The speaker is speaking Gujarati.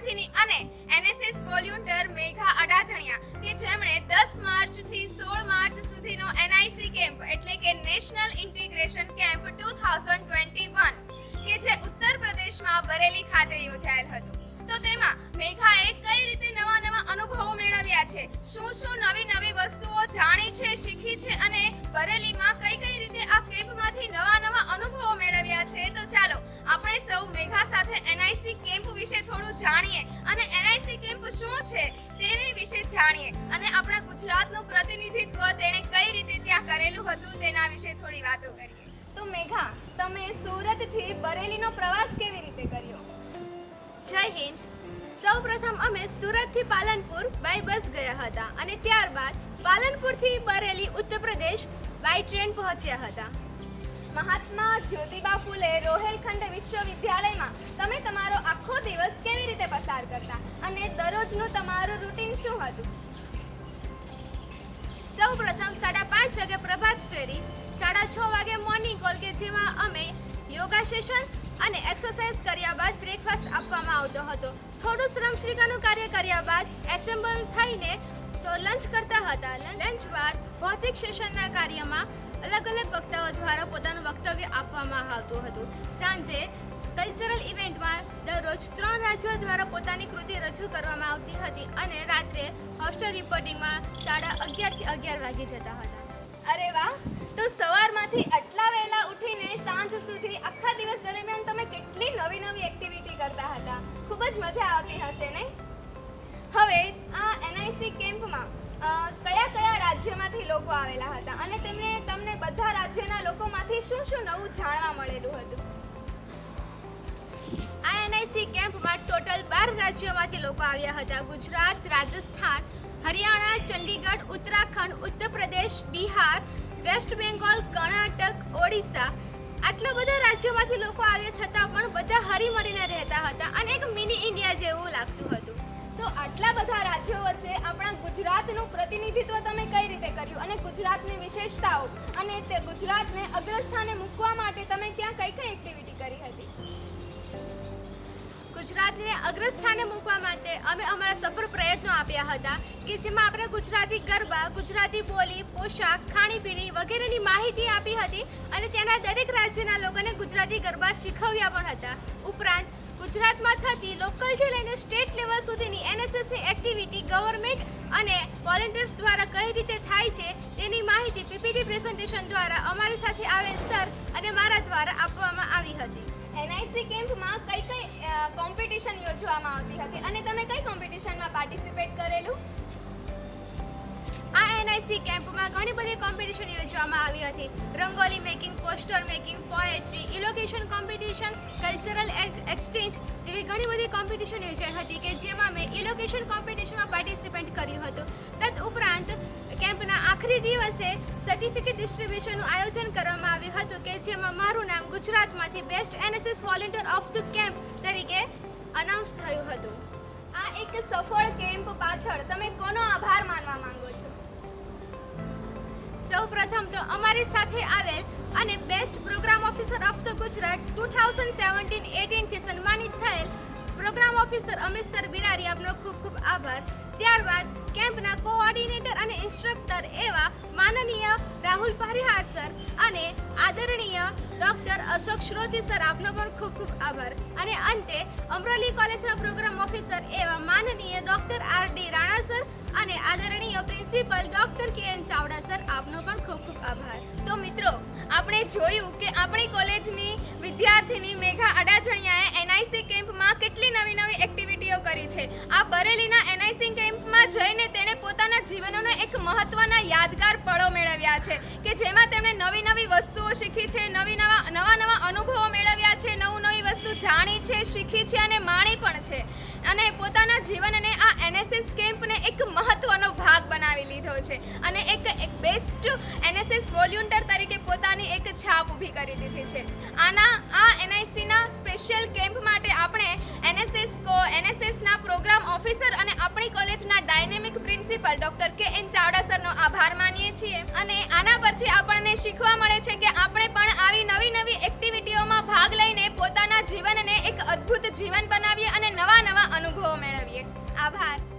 વિદ્યાર્થીની અને એનએસએસ વોલ્યુન્ટર મેઘા અડાજણિયા કે જેમણે 10 માર્ચથી 16 માર્ચ સુધીનો એનઆઈસી કેમ્પ એટલે કે નેશનલ ઇન્ટિગ્રેશન કેમ્પ 2021 કે જે ઉત્તર પ્રદેશમાં બરેલી ખાતે યોજાયેલ હતો. તો તેમાં મેઘાએ કઈ રીતે નવા અનુભવો મેળવ્યા છે, શું નવી વસ્તુઓ જાણી છે, શીખી છે અને બરેલીમાં કઈ રીતે આ કેમ્પમાંથી નવા અનુભવો મેળવ્યા છે. તો ચાલો આપણે સૌ મેઘા સાથે એનઆઈસી કેમ્પ વિશે થોડું જાણીએ અને એનઆઈસી કેમ્પ શું છે તેની વિશે જાણીએ અને આપણા ગુજરાતનું પ્રતિનિધિત્વ તેણે કઈ રીતે ત્યાં કરેલું હતું તેના વિશે થોડી વાતો કરીએ. તો મેઘા, તમે સુરતથી બરેલીનો પ્રવાસ કેવી રીતે કર્યો? જય હિન્દ. સૌપ્રથમ અમે સુરતથી પાલનપુર બાય બસ ગયા હતા અને ત્યારબાદ પાલનપુરથી બરેલી ઉત્તર પ્રદેશ બાય ટ્રેન પહોંચ્યા હતા. મહાત્મા જ્યોતિબા ફૂલે રોહેલખંડ વિશ્વવિદ્યાલયમાં તમે તમારો આખો દિવસ કેવી રીતે પસાર કરતા અને દરરોજનું તમારું રૂટીન શું હતું? સૌપ્રથમ 5:30 વાગે પ્રભાત ફેરી, 6:30 વાગે મોર્નિંગ કોલ કે જેમાં અમે યોગા સેશન અને એક્સરસાઇઝ કર્યા બાદ બ્રેકફાસ્ટ આપવામાં આવતો હતો. થોડું શ્રમશ્રીકાનું કાર્ય કર્યા બાદ એસેમ્બલ થઈને તો લંચ કરતા હતા. લંચ બાદ ભૌતિક સેશનના કાર્યમાં અલગ વક્તાઓ દ્વારા પોતાનું વક્તવ્ય આપવામાં આવતું હતું. સાંજે કલ્ચરલ ઇવેન્ટમાં દરરોજ 3 રાજ્યો દ્વારા પોતાની કૃતિ રજૂ કરવામાં આવતી હતી અને રાત્રે હોસ્ટેલ રિપોર્ટિંગમાં 11:30 થી 11 વાગી જતા હતા. અરે વાહ! તો સવારમાંથી આટલા વહેલા ઉઠીને સાંજ સુધી આખા દિવસ દરમિયાન તમે કેટલી નવી એક્ટિવિટી કરતા હતા. ખૂબ જ મજા આવતી હશે નહીં? હવે આ એનઆઈસી કેમ્પમાં કયા રાજ્યમાંથી લોકો આવેલા હતા અને તમને બધા રાજ્યના લોકોમાંથી શું નવું જાણવા મળેલું હતું? આ એનઆઈસી કેમ્પમાં ટોટલ 12 રાજ્યોમાંથી લોકો આવ્યા હતા. ગુજરાત, રાજસ્થાન, હરિયાણા, ચંડીગઢ, ઉત્તરાખંડ, ઉત્તર પ્રદેશ, બિહાર, વેસ્ટ બેંગોલ, કર્ણાટક, ઓડિશા આટલા બધા રાજ્યોમાંથી લોકો આવ્યા છતાં પણ બધા હરીમરીને રહેતા હતા અને એક મિની ઇન્ડિયા જેવું લાગતું હતું. તો આટલા બધા રાજ્યો વચ્ચે આપણા ગુજરાતનું પ્રતિનિધિત્વ તમે કઈ રીતે કર્યું અને ગુજરાતની વિશેષતાઓ અને તે ગુજરાતને અગ્રસ્થાને મૂકવા માટે તમે ત્યાં કઈ એક્ટિવિટી કરી હતી? ગુજરાતને અગ્રસ્થાને મૂકવા માટે અમે અમારા સફળ પ્રયત્નો આપ્યા હતા કે જેમાં આપણે ગુજરાતી ગરબા, ગુજરાતી બોલી, પોશાક, ખાણીપીણી વગેરેની માહિતી આપી હતી અને ત્યાંના દરેક રાજ્યના લોકોને ગુજરાતી ગરબા શીખવ્યા પણ હતા. ઉપરાંત ગુજરાતમાં થતી લોકલથી લઈને સ્ટેટ લેવલ સુધીની એનએસએસની એક્ટિવિટી ગવર્મેન્ટ અને વોલેન્ટિયર્સ દ્વારા કઈ રીતે થાય છે તેની માહિતી પીપીટી પ્રેઝન્ટેશન દ્વારા અમારી સાથે આવેલ સર અને મારા દ્વારા આપવામાં આવી હતી. એનઆઈસી કેમ્પમાં કઈ કોમ્પિટિશન યોજવામાં આવતી હતી અને તમે કઈ કોમ્પિટિશનમાં પાર્ટિસિપેટ કરેલું? આ એનઆઈસી કેમ્પમાં ઘણી બધી કોમ્પિટિશન યોજવામાં આવી હતી. Rangoli making, poster making, poetry, elocution competition, cultural exchange જેવી ઘણી બધી કોમ્પિટિશન યોજાઈ હતી કે જેમાં મેં ઇલોકેશન કોમ્પિટિશનમાં પાર્ટિસિપેટ કર્યું હતું. તદ ઉપરાંત કેમ્પના આખરી દિવસે સર્ટિફિકેટ ડિસ્ટ્રીબ્યુશનનું આયોજન કરવામાં આવ્યું હતું કે જેમાં મારું નામ ગુજરાતમાંથી best NSS volunteer of the camp તરીકે અનાઉન્સ થયું હતું. આ એક સફળ કેમ્પ પાછળ તમે કોનો આભાર માનવા માંગો છો? સૌપ્રથમ તો અમારી સાથે આવેલ અને best programme officer of the Gujarat 2017-18 થી સન્માનિત થયેલ programme officer Amit sir Birari આપનો ખૂબ આભાર. ત્યારબાદ કેમ્પના કોઓર્ડિનેટર અને ઇન્સ્ટ્રક્ટર એવા માનનીય રાહુલ પારિહાર સર અને આદરણીય ડૉક્ટર અશોક શ્રોતી સર આપનો પણ ખૂબ આભાર. અને અંતે અમરેલી કોલેજના પ્રોગ્રામ ઓફિસર એવા માનનીય ડૉક્ટર આર.ડી. રાણા સર અને આદરણીય પ્રિન્સિપલ ડૉક્ટર કે.એન. ચાવડા સર આપનો પણ ખૂબ આભાર. તો મિત્રો, આપણે જોયું કે આપણી કોલેજની વિદ્યાર્થીની મેઘા અડાજણિયાએ એનઆઈસી કેમ્પમાં કેટલી નવી એક્ટિવિટીઓ કરી છે. આ બરેલીના એનઆઈસી કેમ્પમાં જઈને તેણે પોતાના જીવનનો એક મહત્વના યાદગાર પળો મેળવ્યા છે કે જેમાં તેમણે નવી વસ્તુઓ શીખી છે, નવા અનુભવો મેળવ્યા છે, નવી વસ્તુ જાણી છે, શીખી છે અને માણી પણ છે અને પોતાના જીવનને આ એનએસએસ કેમ્પને એક મહત્વનો ભાગ બનાવી લીધો છે અને એક બેસ્ટ એનએસએસ વોલ્યુન્ટર તરીકે પોતાની એક છાપ ઊભી કરી દીધી છે. આ એનઆઈસીના સ્પેશિયલ કેમ્પ માટે આપણે એનએસએસના પ્રોગ્રામ ઓફિસર અને આપણી કોલેજના ડાયનેમિક પ્રિન્સિપલ ડૉક્ટર કે.એન. ચાવડા સરનો આભાર માનીએ છીએ અને આના પરથી આપણને શીખવા મળે છે કે આપણે પણ આવી નવી એક્ટિવિટીઓમાં ભાગ લઈને પોતાના જીવનને એક અદ્ભુત જીવન બનાવીએ અને નવા અનુભવો આભાર.